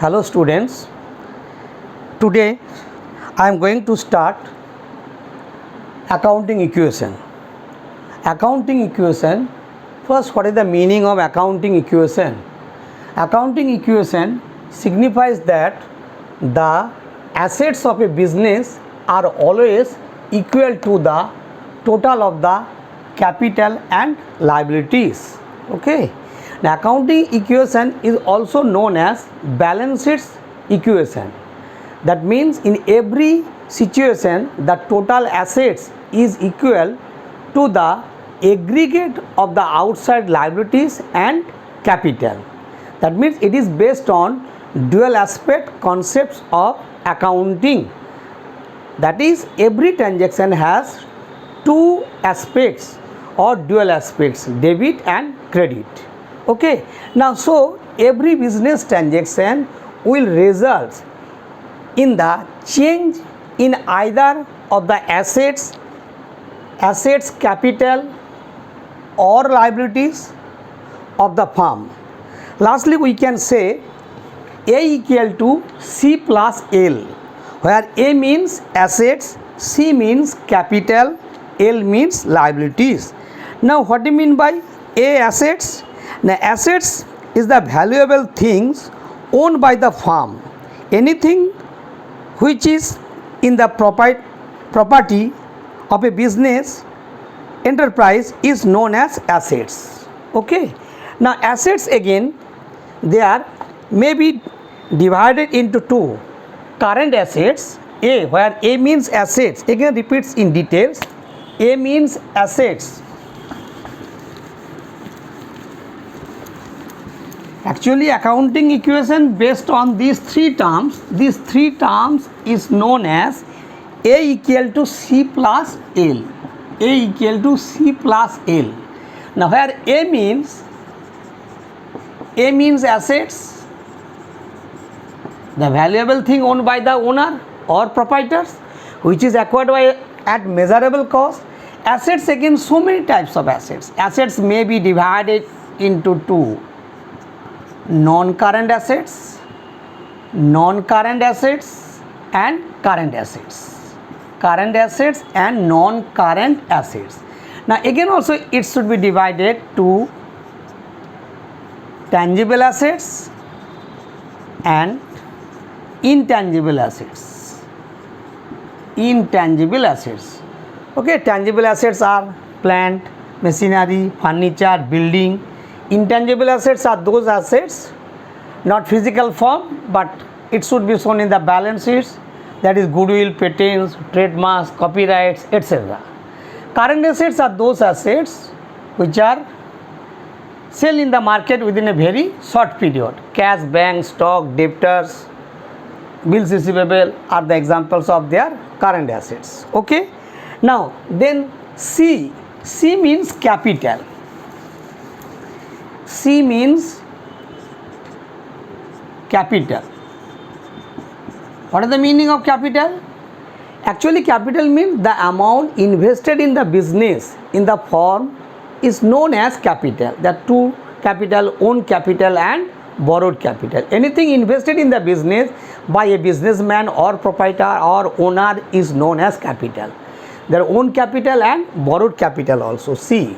Hello students, today I am going to start accounting equation. Accounting equation, first what is the meaning of accounting equation? Accounting equation signifies that the assets of a business are always equal to the total of the capital and liabilities. Okay. Now, accounting equation is also known as balance sheet equation. That means in every situation the total assets is equal to the aggregate of the outside liabilities and capital. That means it is based on dual aspect concepts of accounting. That is, every transaction has two aspects or dual aspects, debit and credit. Okay, now so every business transaction will result in the change in either of the assets, capital or liabilities of the firm. Lastly, we can say A equal to C plus L, where A means assets, C means capital, L means liabilities. Now what do you mean by A, assets? Now assets is the valuable things owned by the firm. Anything which is in the property of a business enterprise is known as assets. Okay. Now assets again, they are maybe divided into two. Current assets, A, where A means assets, again repeats in details. A means assets. Actually, accounting equation based on these three terms is known as A equal to C plus L. A equal to C plus L. Now where A means assets, the valuable thing owned by the owner or proprietors, which is acquired by at measurable cost. Assets, again, so many types of assets. Assets may be divided into two: non-current assets and current assets. Current assets and non-current assets. Now again also it should be divided to tangible assets and intangible assets. Okay, tangible assets are plant, machinery, furniture, building. Intangible assets are those assets, not physical form, but it should be shown in the balance sheets, that is goodwill, patents, trademarks, copyrights, etc. Current assets are those assets which are sell in the market within a very short period. Cash, bank, stock, debtors, bills receivable are the examples of their current assets. Okay. Now then C means capital. C means capital. What is the meaning of capital? Actually, capital means the amount invested in the business in the firm is known as capital. There are two capital: own capital and borrowed capital. Anything invested in the business by a businessman or proprietor or owner is known as capital. Their own capital and borrowed capital also, C.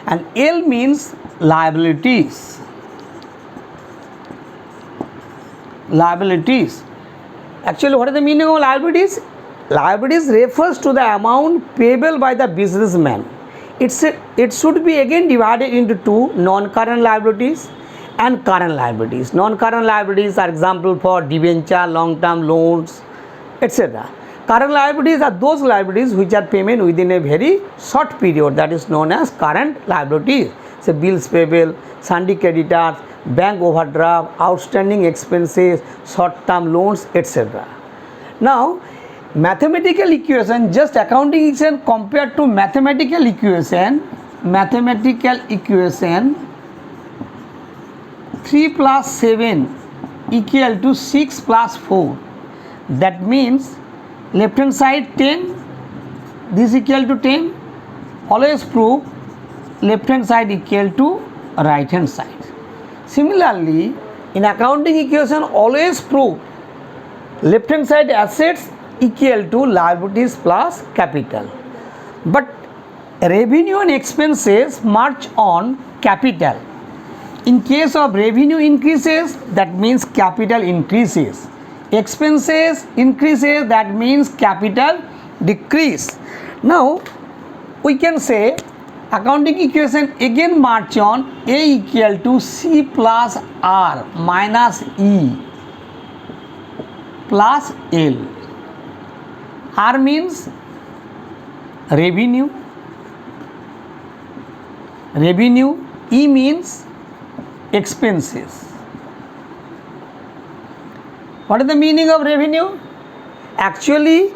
And L means liabilities. Actually, what is the meaning of liabilities? Liabilities refers to the amount payable by the businessman. It should be again divided into two: non-current liabilities and current liabilities. Non-current liabilities are example for debenture, long-term loans, etc. Current liabilities are those liabilities which are payment within a very short period, that is known as current liabilities. So bills payable, sundry creditors, bank overdraft, outstanding expenses, short-term loans, etc. Now, mathematical equation, just accounting equation compared to mathematical equation, 3 plus 7 equal to 6 plus 4. That means left hand side 10, this equal to 10. Always prove left hand side equal to right hand side. Similarly, In accounting equation, always prove left hand side assets equal to liabilities plus capital. But revenue and expenses march on capital. In case of revenue increases, that means capital increases. Expenses increases, that means capital decrease. Now we can say accounting equation again march on A equal to C plus R minus E plus L. R means revenue, E means expenses. What is the meaning of revenue? Actually,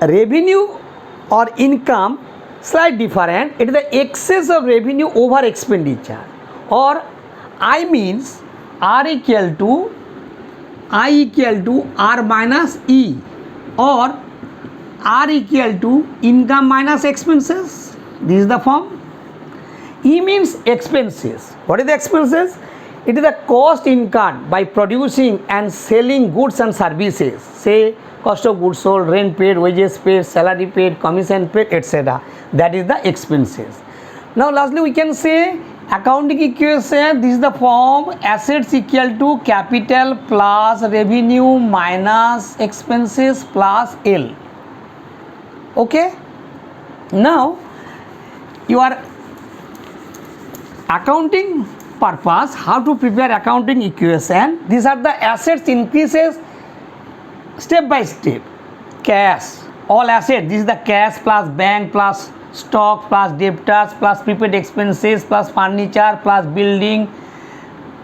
revenue or income slight different. It is the excess of revenue over expenditure. Or I means I equal to R minus E, or R equal to income minus expenses. This is the form. E means expenses. What is the expenses? It is the cost incurred by producing and selling goods and services. Say cost of goods sold, rent paid, wages paid, salary paid, commission paid, etc. That is the expenses. Now lastly we can say accounting equation, this is the form assets equal to capital plus revenue minus expenses plus L. Okay. Now your accounting purpose, how to prepare accounting equation. These are the assets increases step by step. Cash, all assets, this is the cash plus bank plus stock plus debtors plus prepaid expenses plus furniture plus building,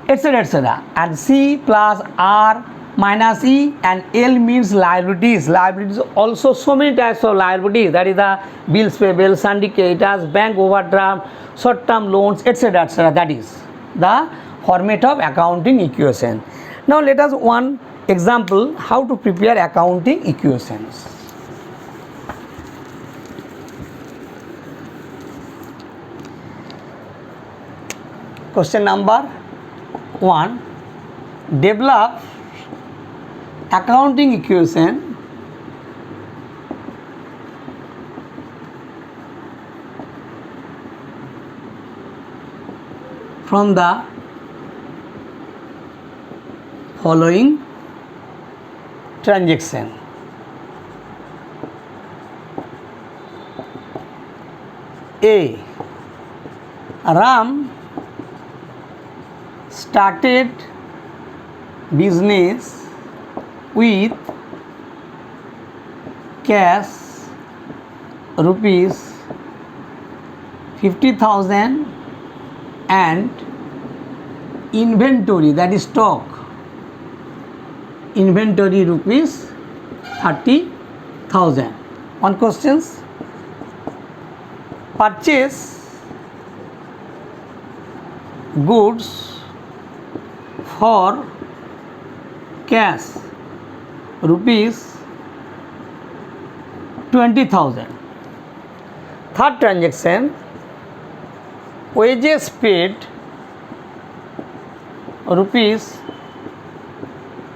etc., etc. And C plus R minus E, and L means liabilities. Liabilities also so many types of liabilities, that is the bills payable, syndicators, bank overdraft, short term loans, etc., etc. That is the format of accounting equation. Now let us one example how to prepare accounting equations. Question number 1. Develop accounting equation from the following transaction. A. Ram started business with cash rupees 50,000 and inventory, that is stock, inventory rupees 30,000. On questions, purchase goods for cash rupees 20,000. Third transaction, wages paid rupees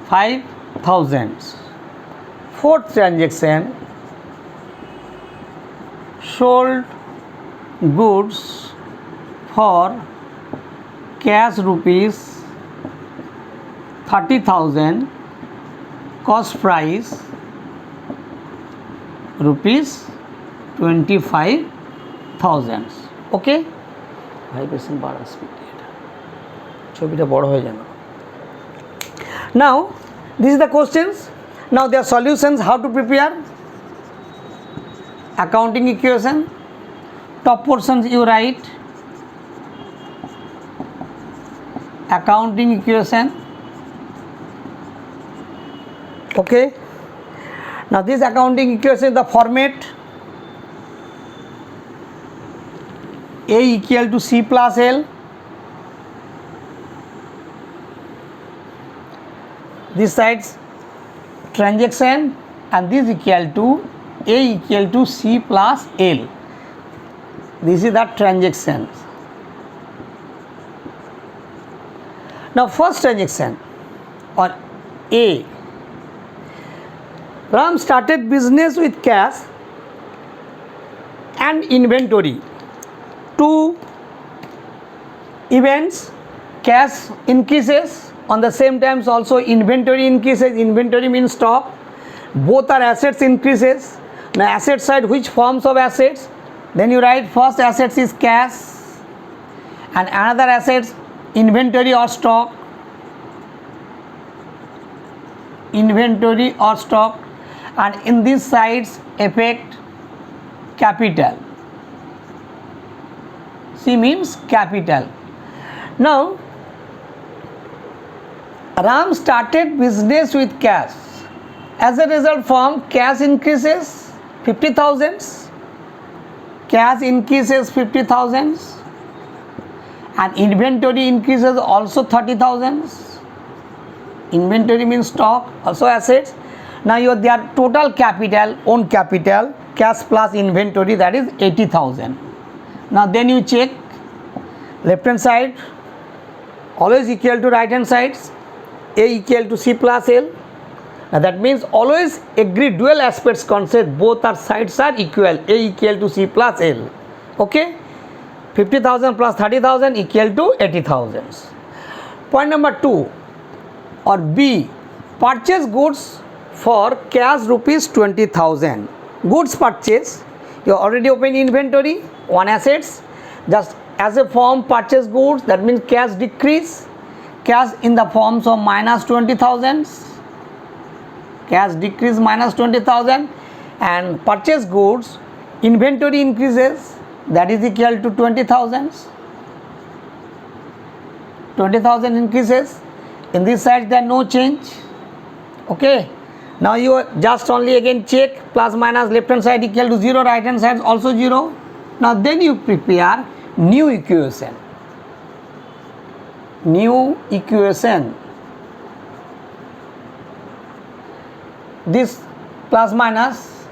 5,000. Fourth transaction, sold goods for cash rupees 30,000, cost price rupees 25,000. Okay, 5% bar speed. ছবিটা বড় হয়ে যাবে। Now this is the questions. Now their solutions, how to prepare accounting equation. Top portions you write accounting equation. Okay, now this accounting equation, the format A equal to C plus L. This side's transaction, and this equal to A equal to C plus L. This is the transaction. Now first transaction, or A. Ram started business with cash and inventory. Two events, cash increases, on the same times also inventory increases. Inventory means stock. Both are assets increases. Now asset side, which forms of assets? Then you write first assets is cash and another assets inventory or stock. Inventory or stock, and in these sides effect capital. C means capital. Now Ram started business with cash. As a result, from cash increases 50,000, cash increases 50,000, and inventory increases also 30,000. Inventory means stock, also assets. Now their total capital, own capital, cash plus inventory, that is 80,000. Now then you check left hand side always equal to right hand sides. A equal to C plus L. Now that means always agree dual aspects concept, both our sides are equal. A equal to C plus L. Okay, 50,000 plus 30,000 equal to 80,000. Point number 2 or B, purchase goods for cash rupees 20,000. Goods purchase, you already open inventory, one assets, just as a form purchase goods, that means cash decrease, cash in the forms of minus 20,000, cash decrease minus 20,000, and purchase goods inventory increases, that is equal to 20,000. 20,000 increases. In this side there no change. Okay, now you just only again check plus minus left hand side equal to 0, right hand side also 0. Now then you prepare new equation. New equation. This plus minus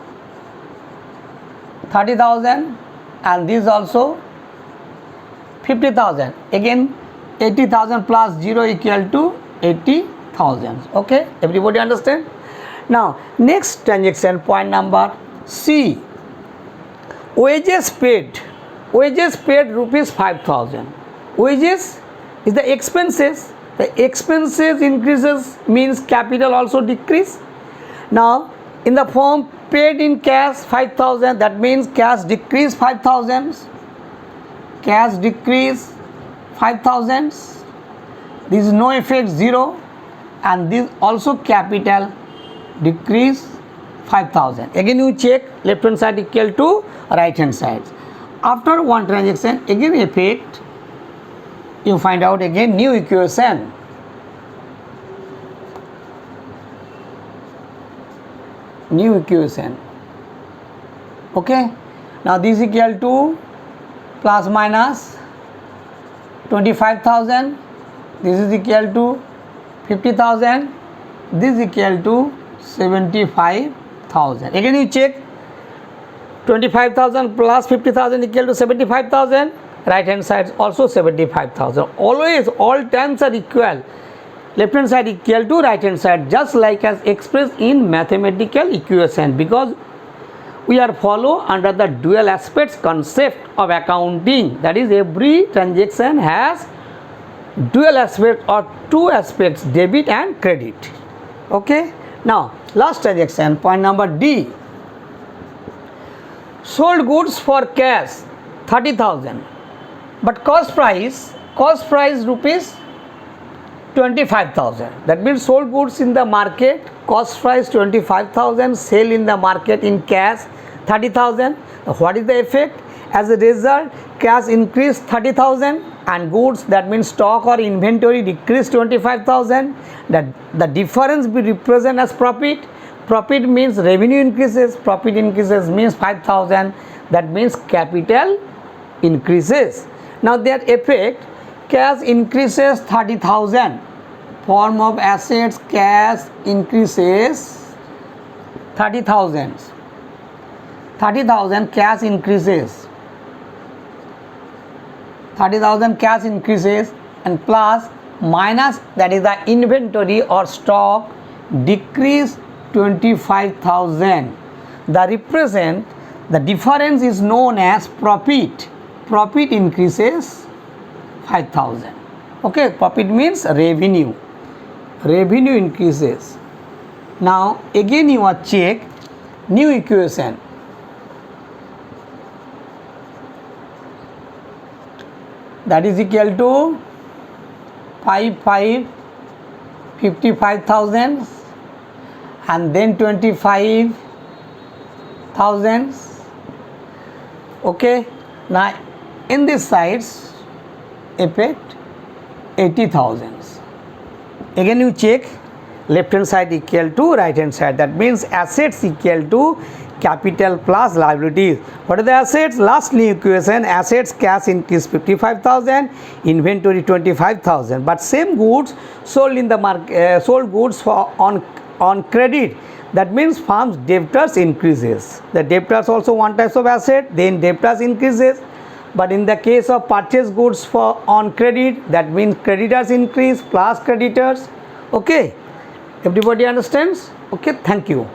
30,000 and this also 50,000. Again 80,000 plus 0 equal to 80,000. Okay, everybody understand? Now next transaction, point number C. Wages paid. Wages paid rupees 5,000. Wages is the expenses. The expenses increases means capital also decrease. Now in the form paid in cash 5,000, that means cash decrease 5,000. Cash decrease 5,000. This is no effect 0, and this also capital decrease 5,000. Again you check left hand side equal to right hand side. After one transaction, again effect, you find out again new equation. New equation. Okay, now this is equal to plus minus 25,000, this is equal to 50,000, this is equal to 75,000. Again you check 25,000 plus 50,000 equal to 75,000, right hand side also 75,000. Always all terms are equal, left hand side equal to right hand side, just like as expressed in mathematical equation, because we are follow under the dual aspects concept of accounting. That is, every transaction has dual aspect or two aspects, debit and credit. Okay, now last transaction, point number D. Sold goods for cash 30,000, but cost price rupees 25,000. That means sold goods in the market, cost price 25,000, sale in the market in cash 30,000. What is the effect? As a result, cash increased 30,000 and goods, that means stock or inventory, decreased 25,000. That the difference be represented as profit. Profit means revenue increases, profit increases means 5,000, that means capital increases. Now their effect, cash increases 30,000, form of assets, cash increases 30,000, 30,000 cash increases, 30,000 cash increases, and plus minus, that is the inventory or stock, decrease 25,000. The represent, the difference is known as profit. Profit increases 5,000. Okay, profit means revenue. Revenue increases. Now again you are check new equation. That is equal to 55,000 and then 25,000. Okay, now in this sides effect 80,000. Again you check left hand side equal to right hand side. That means assets equal to capital plus liabilities. What are the assets? Last new equation, assets cash increase 55,000, inventory 25,000. But same goods sold in the market, sold goods for on credit. That means firm's debtors increases. The debtors also one type of asset, then debtors increases. But in the case of purchase goods for on credit, that means creditors increase plus creditors. Okay, everybody understands? Okay, thank you.